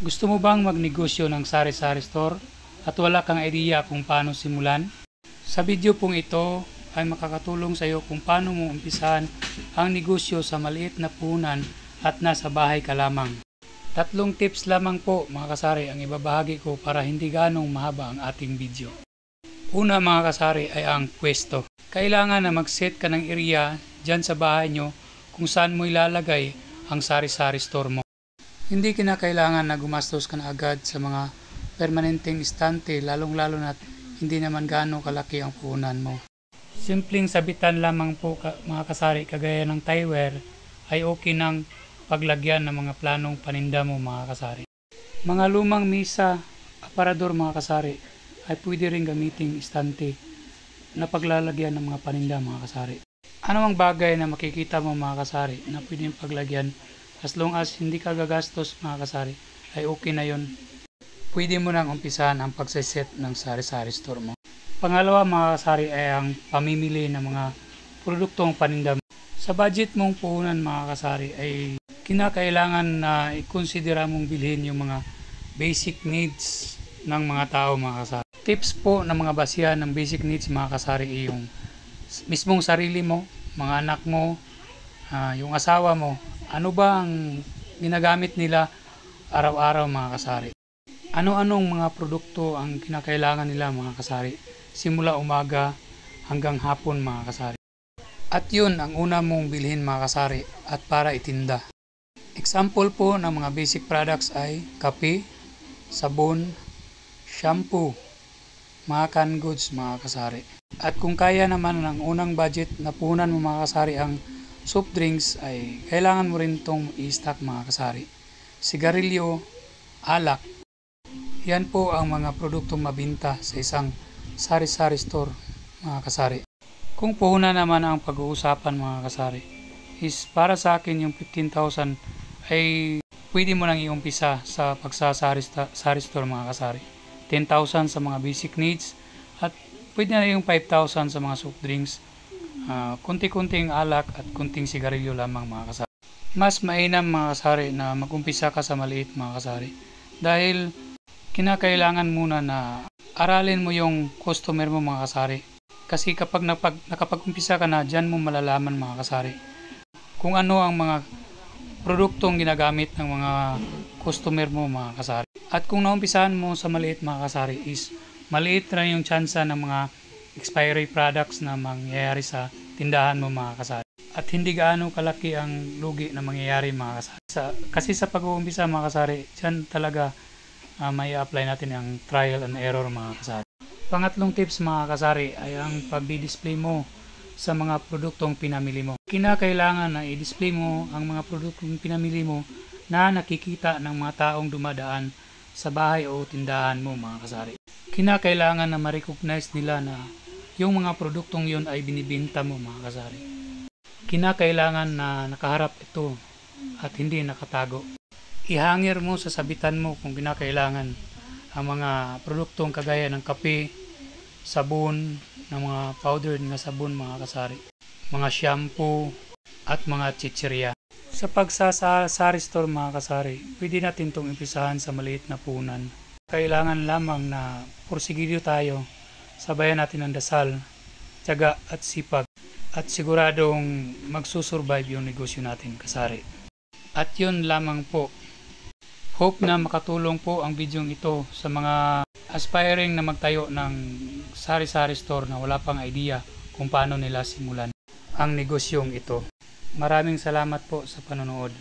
Gusto mo bang magnegosyo ng sari-sari store at wala kang idea kung paano simulan? Sa video pong ito ay makakatulong sa iyo kung paano mo umpisahan ang negosyo sa maliit na puhunan at nasa bahay ka lamang. 3 tips lamang po mga kasari ang ibabahagi ko para hindi ganong mahaba ang ating video. Una mga kasari ay ang pwesto. Kailangan na mag-set ka ng area dyan sa bahay nyo kung saan mo ilalagay ang sari-sari store mo. Hindi kinakailangan na gumastos ka na agad sa mga permanenteng istante, lalong-lalo na hindi naman gaano kalaki ang puhunan mo. Simpleng sabitan lamang po mga kasari kagaya ng tire ay okay ng paglagyan ng mga planong paninda mo mga kasari. Mga lumang misa, aparador mga kasari ay pwede rin gamiting istante na paglalagyan ng mga paninda mga kasari. Ano ang bagay na makikita mo mga kasari na pwedeng paglagyan as long as hindi ka gagastos mga kasari ay okay na yon. Pwede mo nang umpisahan ang pagsiset ng sari-sari store mo. Pangalawa mga kasari ay ang pamimili ng mga produktong paninda mo. Sa budget mong puhunan mga kasari ay kinakailangan na ikonsidera mong bilhin yung mga basic needs ng mga tao mga kasari. Tips po ng mga basihan ng basic needs mga kasari ay yung mismong sarili mo, mga anak mo, yung asawa mo. Ano ba ang ginagamit nila araw-araw mga kasari? Ano-anong mga produkto ang kinakailangan nila mga kasari? Simula umaga hanggang hapon mga kasari. At yun ang una mong bilhin mga kasari at para itinda. Example po ng mga basic products ay kape, sabon, shampoo, mga canned goods mga kasari. At kung kaya naman ng unang budget na puhunan mo mga kasari ang soft drinks ay kailangan mo rin itong i-stock mga kasari. Sigarilyo, alak. Yan po ang mga produktong mabinta sa isang sari-sari store mga kasari. Kung puhunan naman ang pag-uusapan mga kasari is para sa akin yung 15,000 ay pwede mo nang iumpisa sa pagsasari store mga kasari. 10,000 sa mga basic needs at pwede na yung 5,000 sa mga soft drinks. Kunti-kunting alak at kunting sigarilyo lamang mga kasari. Mas mainam mga kasari na mag-umpisa ka sa maliit mga kasari dahil kinakailangan muna na aralin mo yung customer mo mga kasari. Kasi kapag nakapag-umpisa ka na, dyan mo malalaman mga kasari kung ano ang mga produktong ginagamit ng mga customer mo mga kasari. At kung naumpisahan mo sa maliit mga kasari is maliit na yung tsansa ng mga expiry products na mangyayari sa tindahan mo mga kasari. At hindi gaano kalaki ang lugi na mangyayari mga kasari. Kasi sa pag-uumpisa mga kasari, dyan talaga may apply natin ang trial and error mga kasari. Pangatlong tips mga kasari ay ang pag-display mo sa mga produktong pinamili mo. Kinakailangan na i-display mo ang mga produktong pinamili mo na nakikita ng mga taong dumadaan sa bahay o tindahan mo mga kasari. Kinakailangan na ma-recognize nila na yung mga produktong yun ay binibenta mo mga kasari. Kinakailangan na nakaharap ito at hindi nakatago. Ihangir mo sa sabitan mo kung kinakailangan ang mga produktong kagaya ng kape, sabon, ng mga powder na sabon mga kasari, mga shampoo at mga chichirya. Sa pagsasari store mga kasari, pwede natin itong impisahan sa maliit na puhunan. Kailangan lamang na porsigido tayo, sabayan natin ang dasal, tiyaga at sipag at siguradong magsusurvive yung negosyo natin kasari. At yun lamang po. Hope na makatulong po ang video ito sa mga aspiring na magtayo ng sari-sari store na wala pang idea kung paano nila simulan ang negosyong ito. Maraming salamat po sa panonood.